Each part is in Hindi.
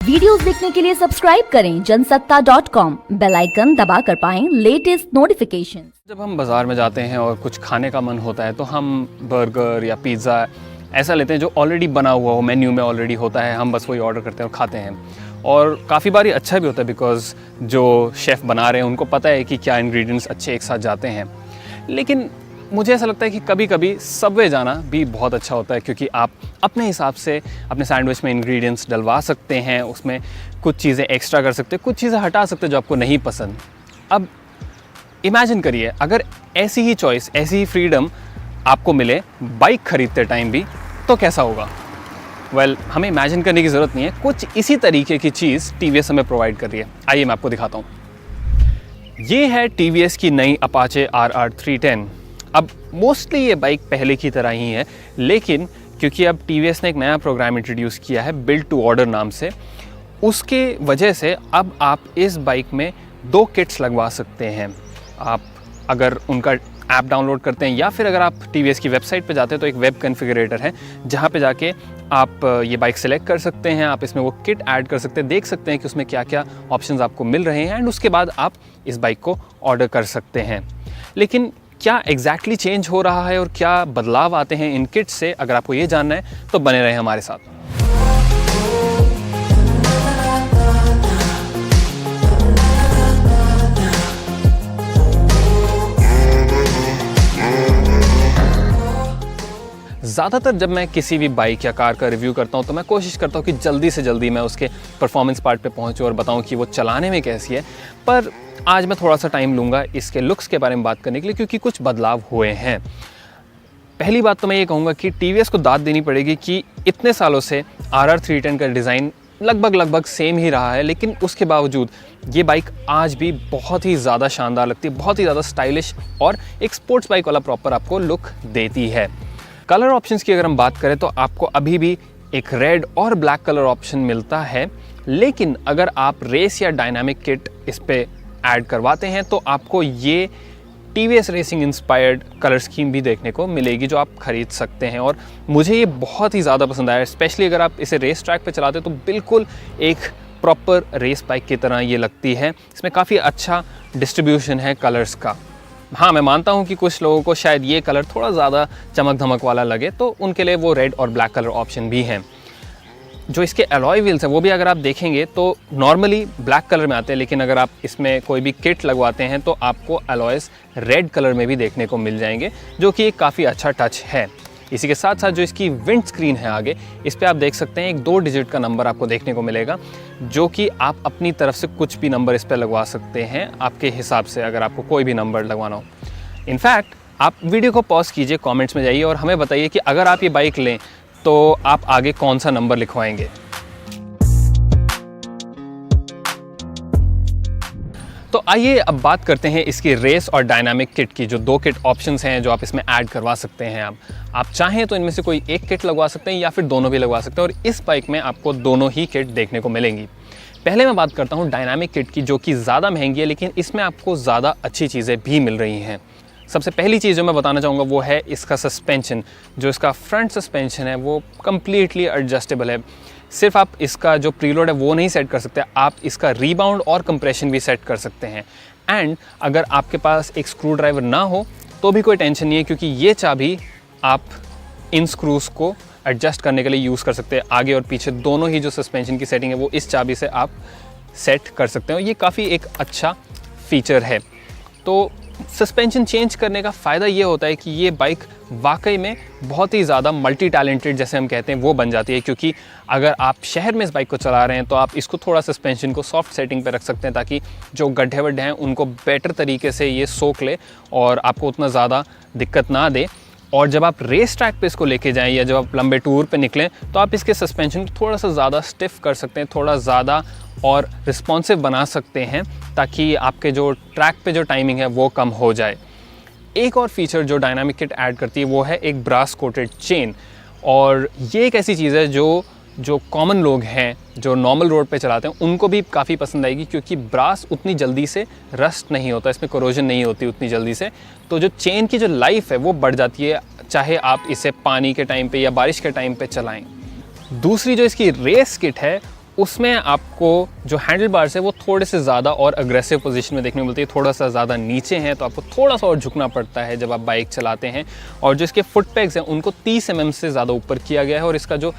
वीडियोस देखने के लिए सब्सक्राइब करें जनसत्ता.com, बेल आइकन दबाकर पाएं लेटेस्ट नोटिफिकेशन। जब हम बाज़ार में जाते हैं और कुछ खाने का मन होता है तो हम बर्गर या पिज़्ज़ा ऐसा लेते हैं जो ऑलरेडी बना हुआ हो, मेन्यू में ऑलरेडी होता है, हम बस वही ऑर्डर करते हैं और खाते हैं। और काफ़ी बारी अच्छा भी होता है बिकॉज़ जो शेफ़ बना रहे हैं उनको पता है कि क्या इंग्रेडिएंट्स अच्छे एक साथ जाते हैं। लेकिन मुझे ऐसा लगता है कि कभी कभी सबवे जाना भी बहुत अच्छा होता है, क्योंकि आप अपने हिसाब से अपने सैंडविच में इंग्रेडिएंट्स डलवा सकते हैं, उसमें कुछ चीज़ें एक्स्ट्रा कर सकते हैं, कुछ चीज़ें हटा सकते हैं जो आपको नहीं पसंद। अब इमेजिन करिए अगर ऐसी ही चॉइस, ऐसी ही फ्रीडम आपको मिले बाइक खरीदते टाइम भी, तो कैसा होगा? वेल, हमें इमेजिन करने की ज़रूरत नहीं है, कुछ इसी तरीके की चीज़ TVS हमें प्रोवाइड कर रही है। आइए मैं आपको दिखाता हूँ। ये है TVS की नई अपाचे RR 310। अब मोस्टली ये बाइक पहले की तरह ही है, लेकिन क्योंकि अब TVS ने एक नया प्रोग्राम इंट्रोड्यूस किया है बिल्ड टू ऑर्डर नाम से, उसके वजह से अब आप इस बाइक में 2 किट्स लगवा सकते हैं। आप अगर उनका ऐप डाउनलोड करते हैं या फिर अगर आप TVS की वेबसाइट पे जाते हैं तो एक वेब कॉन्फ़िगरेटर है जहाँ पे जाके आप ये बाइक सेलेक्ट कर सकते हैं, आप इसमें वो किट ऐड कर सकते हैं, देख सकते हैं कि उसमें क्या क्या ऑप्शंस आपको मिल रहे हैं, एंड उसके बाद आप इस बाइक को ऑर्डर कर सकते हैं। लेकिन क्या एग्जैक्टली चेंज हो रहा है और क्या बदलाव आते हैं इन किट्स से, अगर आपको ये जानना है तो बने रहें हमारे साथ। ज़्यादातर जब मैं किसी भी बाइक या कार का रिव्यू करता हूँ तो मैं कोशिश करता हूँ कि जल्दी से जल्दी मैं उसके परफॉर्मेंस पार्ट पे पहुँचूँ और बताऊँ कि वो चलाने में कैसी है। पर आज मैं थोड़ा सा टाइम लूँगा इसके लुक्स के बारे में बात करने के लिए, क्योंकि कुछ बदलाव हुए हैं। पहली बात तो मैं ये कहूँगा कि TVS को दाद देनी पड़ेगी कि इतने सालों से RR 310 का डिज़ाइन लगभग सेम ही रहा है, लेकिन उसके बावजूद ये बाइक आज भी बहुत ही ज़्यादा शानदार लगती है, बहुत ही ज़्यादा स्टाइलिश और एक स्पोर्ट्स बाइक वाला प्रॉपर आपको लुक देती है। कलर ऑप्शंस की अगर हम बात करें तो आपको अभी भी एक रेड और ब्लैक कलर ऑप्शन मिलता है, लेकिन अगर आप रेस या डायनामिक किट इस पे ऐड करवाते हैं तो आपको ये TVS racing inspired colour scheme भी देखने को मिलेगी जो आप खरीद सकते हैं। और मुझे ये बहुत ही ज़्यादा पसंद आया, स्पेशली अगर आप इसे रेस ट्रैक पे चलाते हो तो बिल्कुल एक प्रॉपर रेस बाइक की तरह ये लगती है। इसमें काफ़ी अच्छा डिस्ट्रीब्यूशन है कलर्स का। हाँ, मैं मानता हूँ कि कुछ लोगों को शायद ये कलर थोड़ा ज़्यादा चमक धमक वाला लगे, तो उनके लिए वो रेड और ब्लैक कलर ऑप्शन भी हैं। जो इसके अलॉय व्हील्स हैं वो भी अगर आप देखेंगे तो नॉर्मली ब्लैक कलर में आते हैं, लेकिन अगर आप इसमें कोई भी किट लगवाते हैं तो आपको अलॉयज़ रेड कलर में भी देखने को मिल जाएंगे, जो कि एक काफ़ी अच्छा टच है। इसी के साथ साथ जो इसकी विंड स्क्रीन है आगे, इस पर आप देख सकते हैं एक 2 डिजिट का नंबर आपको देखने को मिलेगा, जो कि आप अपनी तरफ से कुछ भी नंबर इस पर लगवा सकते हैं आपके हिसाब से, अगर आपको कोई भी नंबर लगवाना हो। इनफैक्ट आप वीडियो को पॉज कीजिए, कमेंट्स में जाइए और हमें बताइए कि अगर आप ये बाइक लें तो आप आगे कौन सा नंबर लिखवाएंगे। तो आइए अब बात करते हैं इसकी रेस और डायनामिक किट की। जो 2 किट ऑप्शंस हैं जो आप इसमें ऐड करवा सकते हैं, आप चाहें तो इनमें से कोई एक किट लगवा सकते हैं या फिर दोनों भी लगवा सकते हैं, और इस बाइक में आपको दोनों ही किट देखने को मिलेंगी। पहले मैं बात करता हूँ डायनामिक किट की, जो कि ज़्यादा महंगी है, लेकिन इसमें आपको ज़्यादा अच्छी चीज़ें भी मिल रही हैं। सबसे पहली चीज़ जो मैं बताना चाहूँगा वो है इसका सस्पेंशन। जो इसका फ्रंट सस्पेंशन है वो कम्प्लीटली एडजस्टेबल है। सिर्फ आप इसका जो प्रीलोड है वो नहीं सेट कर सकते, आप इसका रीबाउंड और कंप्रेशन भी सेट कर सकते हैं। एंड अगर आपके पास एक स्क्रू ड्राइवर ना हो तो भी कोई टेंशन नहीं है, क्योंकि ये चाबी आप इन स्क्रूज़ को एडजस्ट करने के लिए यूज़ कर सकते हैं। आगे और पीछे दोनों ही जो सस्पेंशन की सेटिंग है वो इस चाबी से आप सेट कर सकते हैं। ये काफ़ी एक अच्छा फीचर है। तो सस्पेंशन चेंज करने का फ़ायदा ये होता है कि ये बाइक वाकई में बहुत ही ज़्यादा मल्टी टैलेंटेड, जैसे हम कहते हैं, वो बन जाती है। क्योंकि अगर आप शहर में इस बाइक को चला रहे हैं तो आप इसको थोड़ा सस्पेंशन को सॉफ्ट सेटिंग पे रख सकते हैं, ताकि जो गड्ढे वड्ढे हैं उनको बेटर तरीके से ये सोख ले और आपको उतना ज़्यादा दिक्कत ना दे। और जब आप रेस ट्रैक पे इसको लेके जाएं या जब आप लंबे टूर पे निकलें तो आप इसके सस्पेंशन को थोड़ा सा ज़्यादा स्टिफ कर सकते हैं, थोड़ा ज़्यादा और रिस्पॉन्सिव बना सकते हैं, ताकि आपके जो ट्रैक पे जो टाइमिंग है वो कम हो जाए। एक और फीचर जो डायनामिक किट ऐड करती है वो है एक ब्रास कोटेड चेन। और ये एक ऐसी चीज़ है जो कॉमन लोग हैं, जो नॉर्मल रोड पे चलाते हैं, उनको भी काफ़ी पसंद आएगी, क्योंकि ब्रास उतनी जल्दी से रस्ट नहीं होता, इसमें कोरोजन नहीं होती उतनी जल्दी से। तो जो चेन की जो लाइफ है वो बढ़ जाती है, चाहे आप इसे पानी के टाइम पे या बारिश के टाइम पे चलाएं। दूसरी जो इसकी रेस किट है उसमें आपको जो हैंडल बार्स है वो थोड़े से ज़्यादा और अग्रेसिव पोजीशन में देखने को मिलती है, थोड़ा सा ज़्यादा नीचे हैं, तो आपको थोड़ा सा और झुकना पड़ता है जब आप बाइक चलाते हैं। और जो इसके फुट पैग्स हैं उनको 30 mm से ज़्यादा ऊपर किया गया है, और इसका जो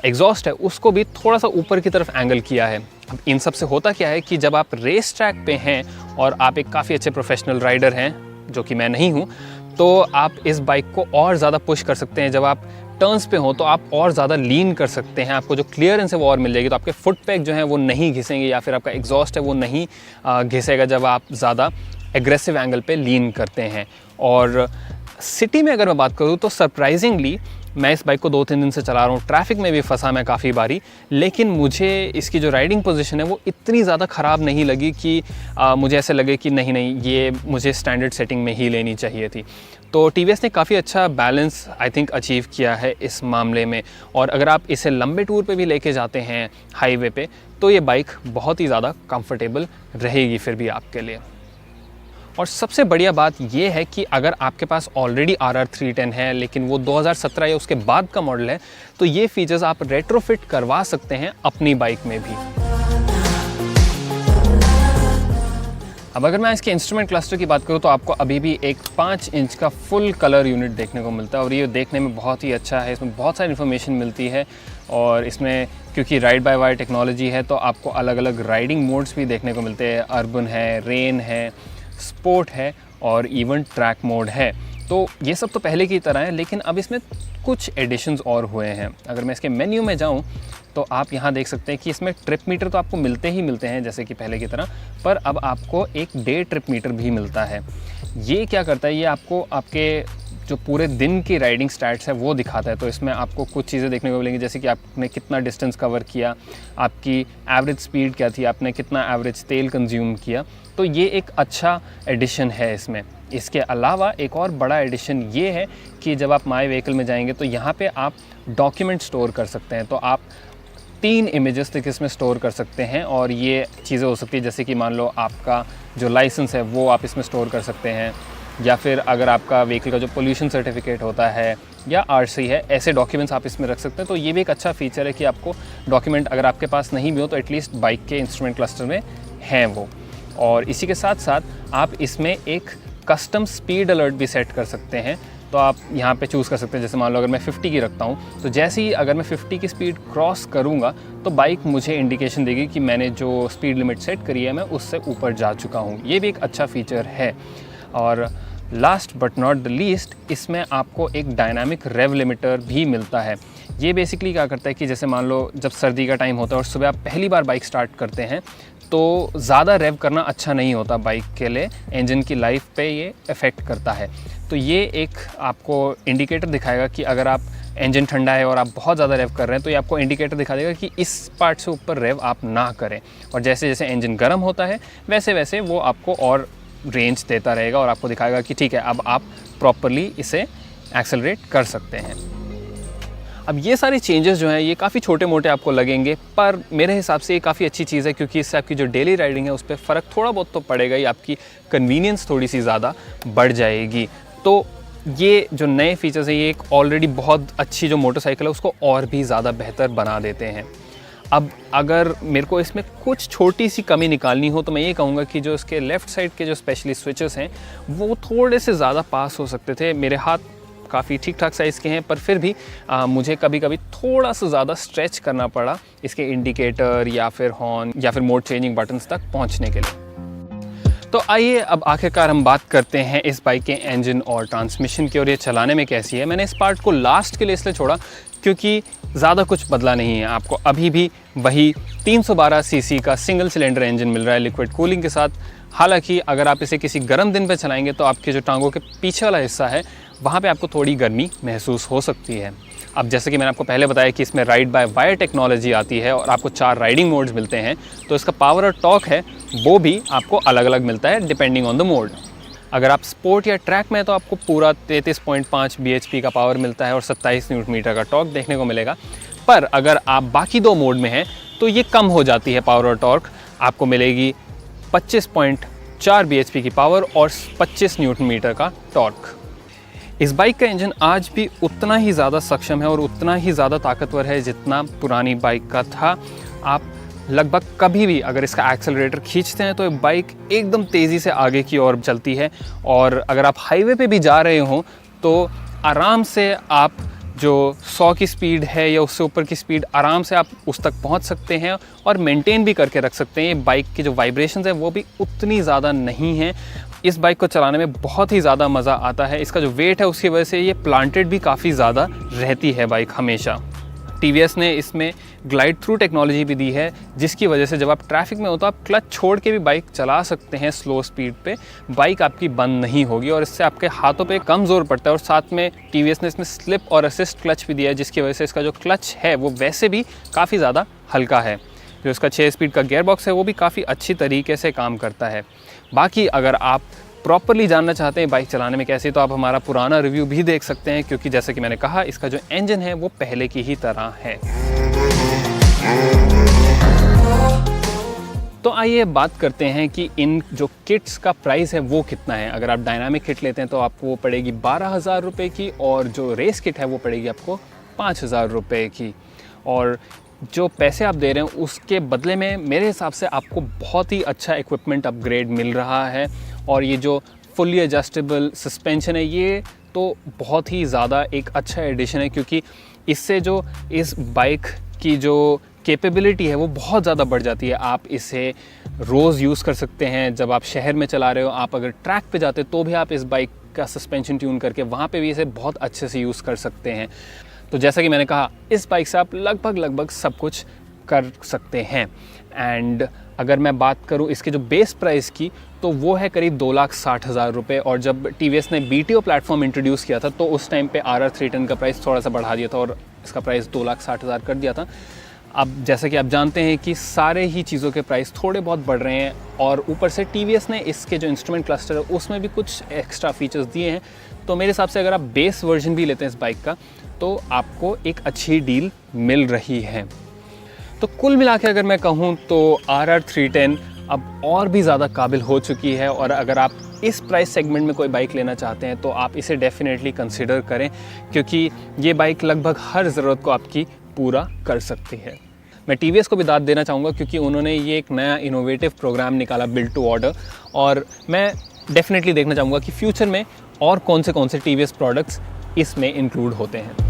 एग्जॉस्ट है उसको भी थोड़ा सा ऊपर की तरफ एंगल किया है। अब इन सब से होता क्या है कि जब आप रेस ट्रैक पे हैं और आप एक काफ़ी अच्छे प्रोफेशनल राइडर हैं, जो कि मैं नहीं हूँ, तो आप इस बाइक को और ज़्यादा पुश कर सकते हैं। जब आप टर्न्स पे हो तो आप और ज़्यादा लीन कर सकते हैं, आपको जो क्लियरेंस है वो और मिल जाएगी, तो आपके फुट पैक जो हैं वो नहीं घिसेंगे, या फिर आपका एग्जॉस्ट है वो नहीं घिसेगा जब आप ज़्यादा एग्रेसिव एंगल पे लीन करते हैं। और सिटी में अगर मैं बात करूँ तो सरप्राइजिंगली मैं इस बाइक को 2-3 दिन से चला रहा हूँ, ट्रैफिक में भी फंसा मैं काफ़ी बारी, लेकिन मुझे इसकी जो राइडिंग पोजीशन है वो इतनी ज़्यादा ख़राब नहीं लगी कि मुझे ऐसे लगे कि नहीं ये मुझे स्टैंडर्ड सेटिंग में ही लेनी चाहिए थी। तो TVS ने काफ़ी अच्छा बैलेंस आई थिंक अचीव किया है इस मामले में, और अगर आप इसे लंबे टूर पे भी लेके जाते हैं हाईवे पे, तो ये बाइक बहुत ही ज़्यादा कंफर्टेबल रहेगी फिर भी आपके लिए। और सबसे बढ़िया बात ये है कि अगर आपके पास ऑलरेडी RR 310 है, लेकिन वो 2017 या उसके बाद का मॉडल है, तो ये फीचर्स आप रेट्रोफिट करवा सकते हैं अपनी बाइक में भी। अब अगर मैं इसके इंस्ट्रूमेंट क्लस्टर की बात करूँ तो आपको अभी भी एक 5 इंच का फुल कलर यूनिट देखने को मिलता है, और ये देखने में बहुत ही अच्छा है। इसमें बहुत सारी इन्फॉर्मेशन मिलती है, और इसमें क्योंकि राइड बाय वायर टेक्नोलॉजी है तो आपको अलग अलग राइडिंग मोड्स भी देखने को मिलते हैं। अर्बन है, रेन है, स्पोर्ट है, और इवन ट्रैक मोड है। तो ये सब तो पहले की तरह है, लेकिन अब इसमें कुछ एडिशंस और हुए हैं। अगर मैं इसके मेन्यू में जाऊं तो आप यहाँ देख सकते हैं कि इसमें ट्रिप मीटर तो आपको मिलते ही मिलते हैं जैसे कि पहले की तरह, पर अब आपको एक डे ट्रिप मीटर भी मिलता है। ये क्या करता है, ये आपको आपके जो पूरे दिन की राइडिंग स्टैट्स है वो दिखाता है। तो इसमें आपको कुछ चीज़ें देखने को मिलेंगी, जैसे कि आपने कितना डिस्टेंस कवर किया, आपकी एवरेज स्पीड क्या थी, आपने कितना एवरेज तेल कंज्यूम किया। तो ये एक अच्छा एडिशन है इसमें। इसके अलावा एक और बड़ा एडिशन ये है कि जब आप माई व्हीकल में जाएंगे तो यहाँ पे आप डॉक्यूमेंट स्टोर कर सकते हैं। तो आप 3 इमेजेस तक इसमें स्टोर कर सकते हैं, और ये चीज़ें हो सकती है जैसे कि मान लो आपका जो लाइसेंस है वो आप इसमें स्टोर कर सकते हैं, या फिर अगर आपका व्हीकल का जो पोल्यूशन सर्टिफिकेट होता है या RC है, ऐसे डॉक्यूमेंट्स आप इसमें रख सकते हैं। तो ये भी एक अच्छा फीचर है कि आपको डॉक्यूमेंट अगर आपके पास नहीं भी हो तो एटलीस्ट बाइक के इंस्ट्रूमेंट क्लस्टर में हैं वो। और इसी के साथ साथ आप इसमें एक कस्टम स्पीड अलर्ट भी सेट कर सकते हैं। तो आप यहाँ पे चूज़ कर सकते हैं, जैसे मान लो अगर मैं 50 की रखता हूँ तो जैसे ही अगर मैं 50 की स्पीड क्रॉस करूँगा तो बाइक मुझे इंडिकेशन देगी कि मैंने जो स्पीड लिमिट सेट करी है मैं उससे ऊपर जा चुका हूँ। ये भी एक अच्छा फीचर है। और last but not the least, इसमें आपको एक डायनामिक रेव लिमिटर भी मिलता है। ये बेसिकली क्या करता है कि जैसे मान लो जब सर्दी का टाइम होता है और सुबह आप पहली बार बाइक स्टार्ट करते हैं तो ज़्यादा रेव करना अच्छा नहीं होता बाइक के लिए, इंजन की लाइफ पे ये इफ़ेक्ट करता है। तो ये एक आपको इंडिकेटर दिखाएगा कि अगर आप इंजन ठंडा है और आप बहुत ज़्यादा रेव कर रहे हैं तो ये आपको इंडिकेटर दिखा देगा कि इस पार्ट से ऊपर रेव आप ना करें। और जैसे जैसे इंजन गर्म होता है वैसे वैसे वो आपको और रेंज देता रहेगा और आपको दिखाएगा कि ठीक है अब आप प्रॉपरली इसे एक्सेलरेट कर सकते हैं। अब ये सारी चेंजेस जो हैं ये काफ़ी छोटे मोटे आपको लगेंगे, पर मेरे हिसाब से ये काफ़ी अच्छी चीज़ है, क्योंकि इससे आपकी जो डेली राइडिंग है उस पर फ़र्क थोड़ा बहुत तो पड़ेगा ही, आपकी कन्वीनियंस थोड़ी सी ज़्यादा बढ़ जाएगी। तो ये जो नए फीचर्स हैं ये एक ऑलरेडी बहुत अच्छी जो मोटरसाइकिल है उसको और भी ज़्यादा बेहतर बना देते हैं। अब अगर मेरे को इसमें कुछ छोटी सी कमी निकालनी हो तो मैं ये कहूँगा कि जो इसके लेफ़्ट साइड के जो स्पेशली स्विचेस हैं वो थोड़े से ज़्यादा पास हो सकते थे। मेरे हाथ काफ़ी ठीक ठाक साइज़ के हैं, पर फिर भी मुझे कभी कभी थोड़ा सा ज़्यादा स्ट्रेच करना पड़ा इसके इंडिकेटर या फिर हॉर्न या फिर मोड चेंजिंग बटन्स तक पहुँचने के लिए। तो आइए अब आखिरकार हम बात करते हैं इस बाइक के इंजन और ट्रांसमिशन की, और ये चलाने में कैसी है। मैंने इस पार्ट को लास्ट के लिए इसलिए छोड़ा क्योंकि ज़्यादा कुछ बदला नहीं है। आपको अभी भी वही 312 सीसी का सिंगल सिलेंडर इंजन मिल रहा है लिक्विड कूलिंग के साथ। हालांकि अगर आप इसे किसी गर्म दिन पे चलाएंगे तो आपके जो टांगों के पीछे वाला हिस्सा है वहाँ पे आपको थोड़ी गर्मी महसूस हो सकती है। अब जैसे कि मैंने आपको पहले बताया कि इसमें राइड बाय वायर टेक्नोलॉजी आती है और आपको 4 राइडिंग मोड्स मिलते हैं, तो इसका पावर और टॉर्क है वो भी आपको अलग अलग मिलता है डिपेंडिंग ऑन द मोड। अगर आप स्पोर्ट या ट्रैक में तो आपको पूरा 33.5 bhp का पावर मिलता है और 27 न्यूटन मीटर का टॉर्क देखने को मिलेगा। पर अगर आप बाकी 2 मोड में हैं तो ये कम हो जाती है पावर और टॉर्क, आपको मिलेगी 25.4 bhp की पावर और 25 न्यूटन मीटर का टॉर्क। इस बाइक का इंजन आज भी उतना ही ज़्यादा सक्षम है और उतना ही ज़्यादा ताकतवर है जितना पुरानी बाइक का था। आप लगभग कभी भी अगर इसका एक्सेलरेटर खींचते हैं तो ये बाइक एकदम तेज़ी से आगे की ओर चलती है। और अगर आप हाईवे पे भी जा रहे हो तो आराम से आप जो 100 की स्पीड है या उससे ऊपर की स्पीड आराम से आप उस तक पहुंच सकते हैं और मेंटेन भी करके रख सकते हैं। ये बाइक की जो वाइब्रेशंस है वो भी उतनी ज़्यादा नहीं है। इस बाइक को चलाने में बहुत ही ज़्यादा मज़ा आता है। इसका जो वेट है उसकी वजह से ये प्लांटेड भी काफ़ी ज़्यादा रहती है बाइक हमेशा। TVS ने इसमें ग्लाइड थ्रू टेक्नोलॉजी भी दी है, जिसकी वजह से जब आप ट्रैफिक में हो तो आप क्लच छोड़ के भी बाइक चला सकते हैं स्लो स्पीड पे। बाइक आपकी बंद नहीं होगी और इससे आपके हाथों पे कम जोर पड़ता है। और साथ में TVS ने इसमें स्लिप और असिस्ट क्लच भी दिया है, जिसकी वजह से इसका जो क्लच है वो वैसे भी काफ़ी ज़्यादा हल्का है। जो इसका 6 स्पीड का गियर बॉक्स है वो भी काफ़ी अच्छी तरीके से काम करता है। बाकी अगर आप प्रॉपरली जानना चाहते हैं बाइक चलाने में कैसे, तो आप हमारा पुराना रिव्यू भी देख सकते हैं, क्योंकि जैसे कि मैंने कहा इसका जो इंजन है वो पहले की ही तरह है। तो आइए बात करते हैं कि इन जो किट्स का प्राइस है वो कितना है। अगर आप डायनामिक किट लेते हैं तो आपको वो पड़ेगी 12,000 रुपये की, और जो रेस किट है वो पड़ेगी आपको 5,000 रुपये की। और जो पैसे आप दे रहे हैं उसके बदले में मेरे हिसाब से आपको बहुत ही अच्छा इक्विपमेंट अपग्रेड मिल रहा है। और ये जो फुली एडजस्टेबल सस्पेंशन है ये तो बहुत ही ज़्यादा एक अच्छा एडिशन है, क्योंकि इससे जो इस बाइक की जो कैपेबिलिटी है वो बहुत ज़्यादा बढ़ जाती है। आप इसे रोज़ यूज़ कर सकते हैं। जब आप शहर में चला रहे हो, आप अगर ट्रैक पे जाते तो भी आप इस बाइक का सस्पेंशन ट्यून करके वहाँ पे भी इसे बहुत अच्छे से यूज़ कर सकते हैं। तो जैसा कि मैंने कहा, इस बाइक से आप लगभग सब कुछ कर सकते हैं। एंड अगर मैं बात करूं इसके जो बेस प्राइस की, तो वो है करीब 2,60,000 रुपये। और जब TVS ने BTO प्लेटफॉर्म इंट्रोड्यूस किया था तो उस टाइम पे RR 310 का प्राइस थोड़ा सा बढ़ा दिया था और इसका प्राइस 2,60,000 कर दिया था। अब जैसा कि आप जानते हैं कि सारे ही चीज़ों के प्राइस थोड़े बहुत बढ़ रहे हैं, और ऊपर से TVS ने इसके जो इंस्ट्रूमेंट क्लस्टर है उसमें भी कुछ एक्स्ट्रा फीचर्स दिए हैं। तो मेरे हिसाब से अगर आप बेस वर्जन भी लेते हैं इस बाइक का तो आपको एक अच्छी डील मिल रही है। तो कुल मिला के अगर मैं कहूँ तो RR 310 अब और भी ज़्यादा काबिल हो चुकी है। और अगर आप इस प्राइस सेगमेंट में कोई बाइक लेना चाहते हैं तो आप इसे डेफिनेटली कंसिडर करें, क्योंकि ये बाइक लगभग हर ज़रूरत को आपकी पूरा कर सकती है। मैं TVS को भी दाद देना चाहूँगा, क्योंकि उन्होंने ये एक नया इनोवेटिव प्रोग्राम निकाला, बिल्ड टू ऑर्डर। और मैं डेफिनेटली देखना चाहूँगा कि फ्यूचर में और कौन से TVS प्रोडक्ट्स इसमें इंक्लूड होते हैं।